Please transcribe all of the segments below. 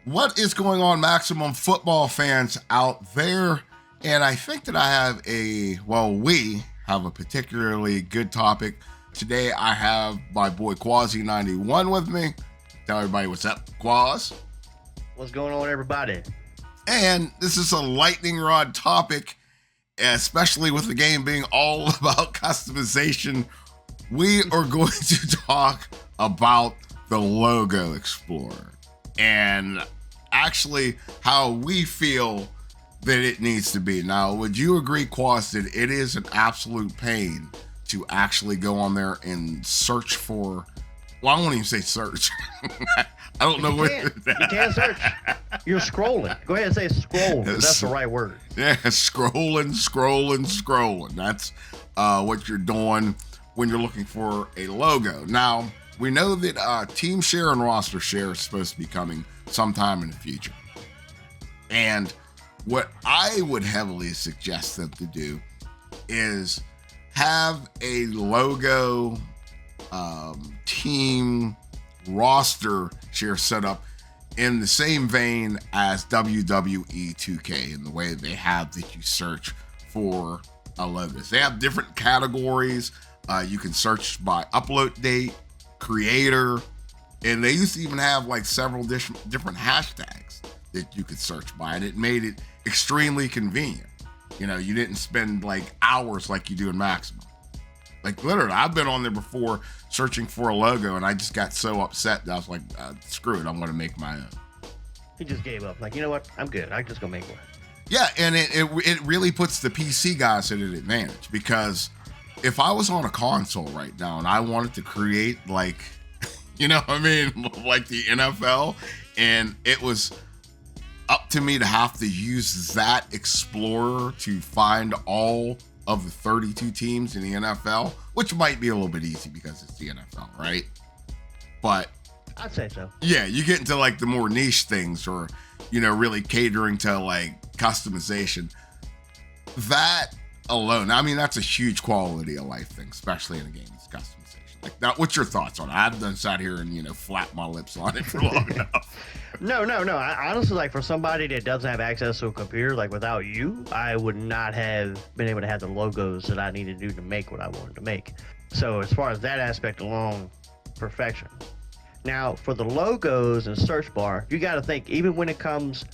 What is going on, Maximum Football fans out there? And I think that we have a particularly good topic. Today I have my boy Quasi91 with me. Tell everybody what's up, Quaz. What's going on, everybody? And this is a lightning rod topic, especially with the game being all about customization. We are going to talk about the Logo Explorer and actually how we feel that it needs to be. Now, would you agree, Quas, that it is an absolute pain to actually go on there and search for, well, I won't even say search. I don't know what. You can't search. You're scrolling. Go ahead and say scroll. That's the right word. Yeah, scrolling. That's what you're doing when you're looking for a logo. Now, we know that team share and roster share is supposed to be coming sometime in the future. And what I would heavily suggest them to do is have a logo team roster share set up in the same vein as WWE 2K in the way they have that you search for logos. They have different categories. You can search by upload date, creator, and they used to even have like several different hashtags that you could search by, and it made it extremely convenient. You know, you didn't spend like hours like you do in Maximum. Like literally, I've been on there before searching for a logo, and I just got so upset that I was like, screw it, I'm going to make my own. He just gave up. Like, you know what? I'm good. I'm just going to make one. Yeah, and it really puts the PC guys at an advantage, because if I was on a console right now and I wanted to create like, you know what I mean, like the NFL, and it was up to me to have to use that Explorer to find all of the 32 teams in the NFL, which might be a little bit easy because it's the NFL, right? But I'd say so. Yeah, you get into like the more niche things, or, you know, really catering to like customization. That alone, I mean, that's a huge quality of life thing, especially in a game that's customization. Like that, what's your thoughts on it? I've done sat here and, you know, flap my lips on it for long enough. No. I honestly, like, for somebody that doesn't have access to a computer, like without you, I would not have been able to have the logos that I needed to do to make what I wanted to make. So as far as that aspect alone, perfection. Now, for the logos and search bar, you got to think, even when it comes,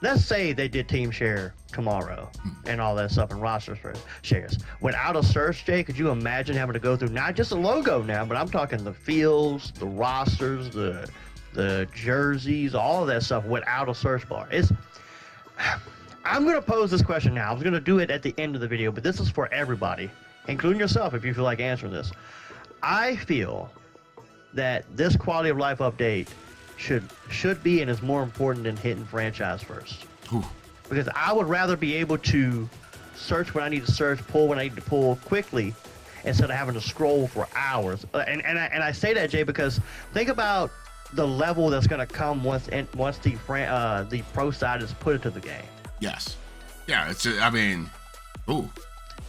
let's say they did team share tomorrow and all that stuff and roster shares. Without a search, Jay, could you imagine having to go through not just a logo now, but I'm talking the fields, the rosters, the jerseys, all of that stuff without a search bar? I'm going to pose this question now. I was going to do it at the end of the video, but this is for everybody, including yourself if you feel like answering this. I feel that this quality of life update should be and is more important than hitting franchise first. Ooh. Because I would rather be able to search when I need to search, pull when I need to pull quickly, instead of having to scroll for hours. And I say that, Jay, because think about the level that's going to come once the pro side is put into the game. Yes. Yeah, it's, I mean, ooh.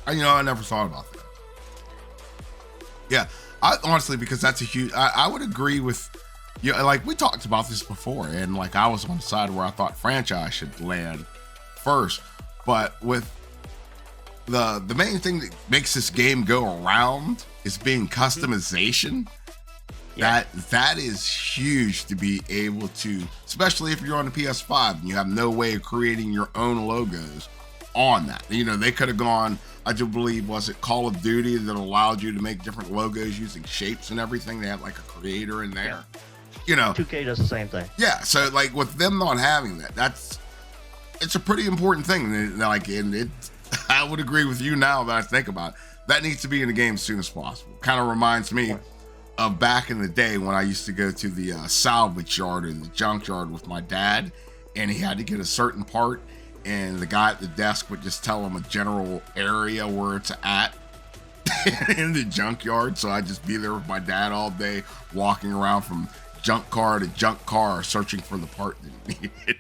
I never thought about that. Yeah, I honestly, because that's a huge, I would agree with, you know, like we talked about this before, and like I was on the side where I thought franchise should land first, but with the main thing that makes this game go around is being customization. Yeah. That is huge to be able to, especially if you're on the PS5 and you have no way of creating your own logos on that. You know, they could have gone, I do believe, was it Call of Duty that allowed you to make different logos using shapes and everything? They had like a creator in there. Yeah. You know, 2K does the same thing. Yeah, so like with them not having that, it's a pretty important thing. Like, and it, I would agree with you now that I think about it. That needs to be in the game as soon as possible. Kind of reminds me of back in the day when I used to go to the salvage yard or the junkyard with my dad, and he had to get a certain part, and the guy at the desk would just tell him a general area where it's at in the junkyard. So I'd just be there with my dad all day, walking around from junk car to junk car, searching for the part that he needed.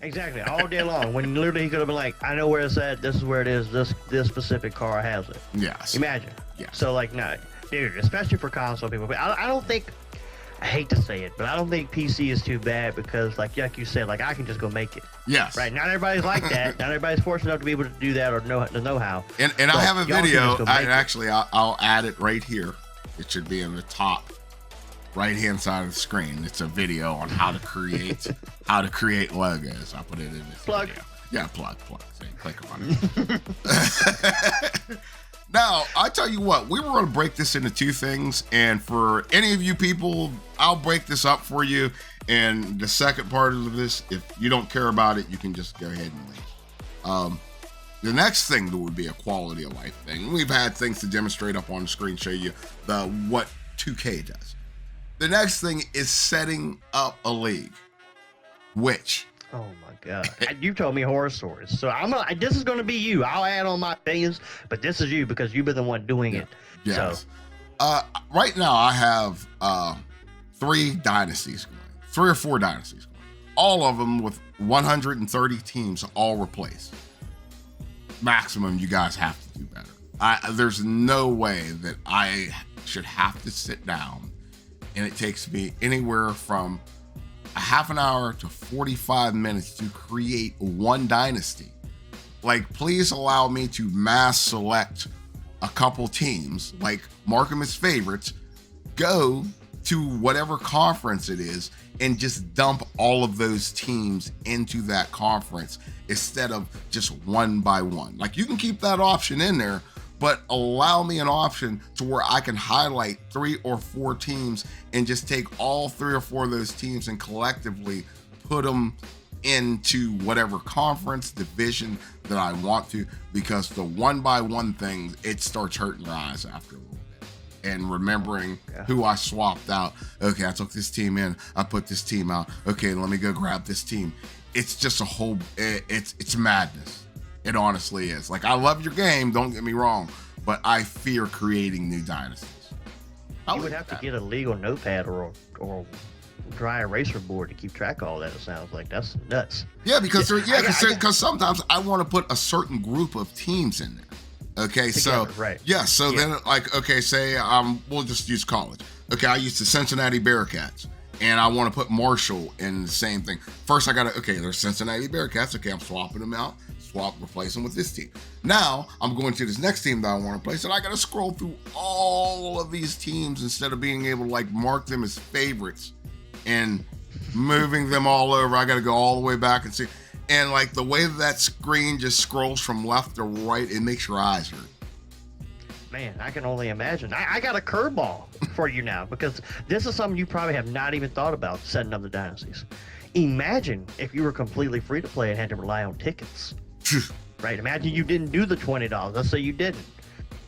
Exactly, all day long. When literally he could have been like, I know where it's at, this is where it is, this specific car has it. Yes. Imagine. Yes. So like, no, dude, especially for console people. But I don't think, I hate to say it, but I don't think PC is too bad because, like you said, like I can just go make it. Yes. Right. Not everybody's like that. Not everybody's fortunate enough to be able to do that or know the know-how. And I have a video. I'll add it right here. It should be in the top right-hand side of the screen. It's a video on how to create logos. I put it in this plug. Video. Yeah, plug. So you click on it. Now, I tell you what, we were going to break this into two things, and for any of you people, I'll break this up for you. And the second part of this, if you don't care about it, you can just go ahead and leave. The next thing that would be a quality of life thing. We've had things to demonstrate up on the screen, show you what 2K does. The next thing is setting up a league, which... Oh my God! You told me horror stories, so this is gonna be you. I'll add on my opinions, but this is you because you've been the one doing it. Yes. So, right now I have 3 dynasties going, 3 or 4 dynasties going. All of them with 130 teams, all replaced. Maximum, you guys have to do better. There's no way that I should have to sit down, and it takes me anywhere from a half an hour to 45 minutes to create one dynasty. Like, please allow me to mass select a couple teams, like mark them as favorites, go to whatever conference it is, and just dump all of those teams into that conference instead of just one by one. Like, you can keep that option in there, but allow me an option to where I can highlight 3 or 4 teams and just take all 3 or 4 of those teams and collectively put them into whatever conference, division that I want to, because the one by one thing, it starts hurting your eyes after a little bit. And remembering who I swapped out. Okay, I took this team in, I put this team out. Okay, let me go grab this team. It's just a whole, it's madness. It honestly is. Like, I love your game, don't get me wrong, but I fear creating new dynasties. You would have to get a legal notepad or a dry eraser board to keep track of all that. It sounds like that's nuts. Yeah, because sometimes I want to put a certain group of teams in there. Okay, together, right. Yeah, so then, like, okay, say we'll just use college. Okay, I used the Cincinnati Bearcats, and I want to put Marshall in the same thing. First, I got to, okay, there's Cincinnati Bearcats. Okay, I'm swapping them out. Replace them with this team. Now I'm going to this next team that I want to place, and I got to scroll through all of these teams instead of being able to like mark them as favorites and moving them all over. I got to go all the way back and see. And like the way that screen just scrolls from left to right, it makes your eyes hurt. Man, I can only imagine. I got a curveball for you now because this is something you probably have not even thought about, setting up the dynasties. Imagine if you were completely free to play and had to rely on tickets. Right, imagine you didn't do the $20. Let's say you didn't,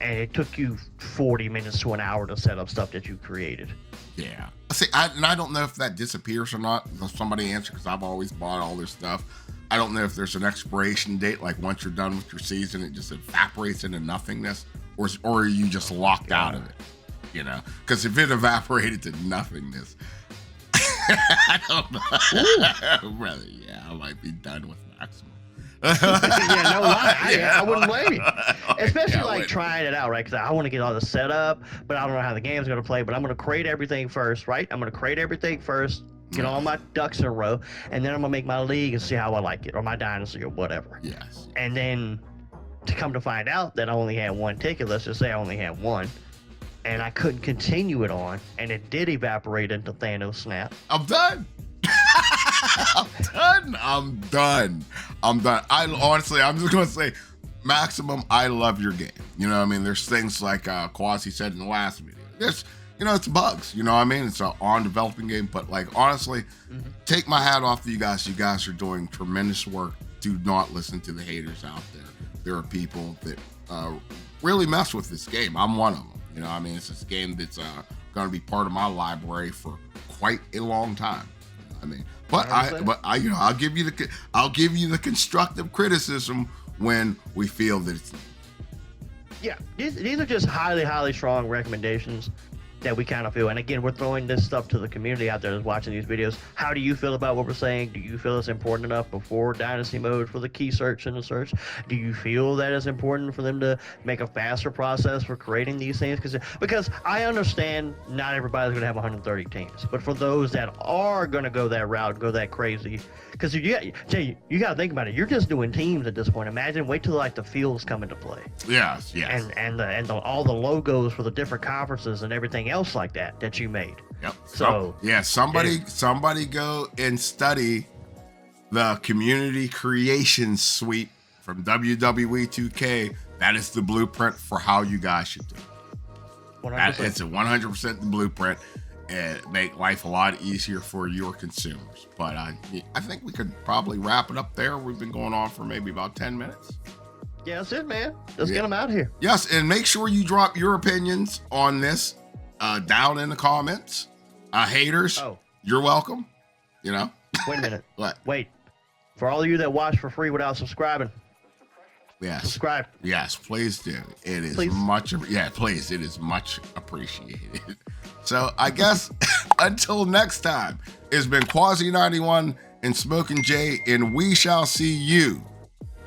and it took you 40 minutes to an hour to set up stuff that you created. Yeah. See, I don't know if that disappears or not. Somebody answer, because I've always bought all this stuff. I don't know if there's an expiration date, like once you're done with your season, it just evaporates into nothingness, or are you just locked out of it? You know, because if it evaporated to nothingness, I don't know. Brother, yeah, I might be done with Maximum. Yeah, no lie. I wouldn't blame you. Especially trying it out, right? Because I want to get all the setup, but I don't know how the game's going to play. But I'm going to create everything first, right? I'm going to create everything first, get all my ducks in a row, and then I'm going to make my league and see how I like it, or my dynasty, or whatever. Yes. And then to come to find out that I only had one ticket, let's just say I only had one, and I couldn't continue it on, and it did evaporate into Thanos snap. I'm done. I'm done. I honestly, I'm just gonna say, Maximum, I love your game. You know what I mean? There's things like Quasi said in the last video. There's, you know, it's bugs. You know what I mean? It's an on-developing game, but like honestly, take my hat off to you guys. You guys are doing tremendous work. Do not listen to the haters out there. There are people that really mess with this game. I'm one of them. You know what I mean? It's this game that's going to be part of my library for quite a long time. I mean, but I, you know, I'll give you the constructive criticism when we feel that it's needed. Yeah, these are just highly strong recommendations. that we kind of feel. And again, we're throwing this stuff to the community out there that's watching these videos. How do you feel about what we're saying? Do you feel it's important enough before Dynasty mode for the key search and the search? Do you feel that it's important for them to make a faster process for creating these things? Because I understand not everybody's going to have 130 teams, but for those that are going to go that route, go that crazy, because Jay, you got to think about it. You're just doing teams at this point. Imagine, wait till like the fields come into play. Yes. And all the logos for the different conferences and everything else like that you made. Yep. So yeah, somebody go and study the community creation suite from WWE 2K. That is the blueprint for how you guys should do it. 100%. It's a 100% the blueprint, and make life a lot easier for your consumers. But I think we could probably wrap it up there. We've been going on for maybe about 10 minutes. Yeah, that's it, man. Let's get them out here. Yes, and make sure you drop your opinions on this down in the comments. Haters, you're welcome. You know. Wait a minute. What? Wait. For all of you that watch for free without subscribing. Yes. Subscribe. Yes, please do. It is please. Please. It is much appreciated. So I guess until next time, it's been Quasi91 and Smoking Jay, and we shall see you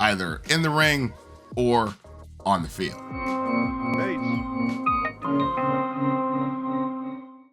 either in the ring or on the field.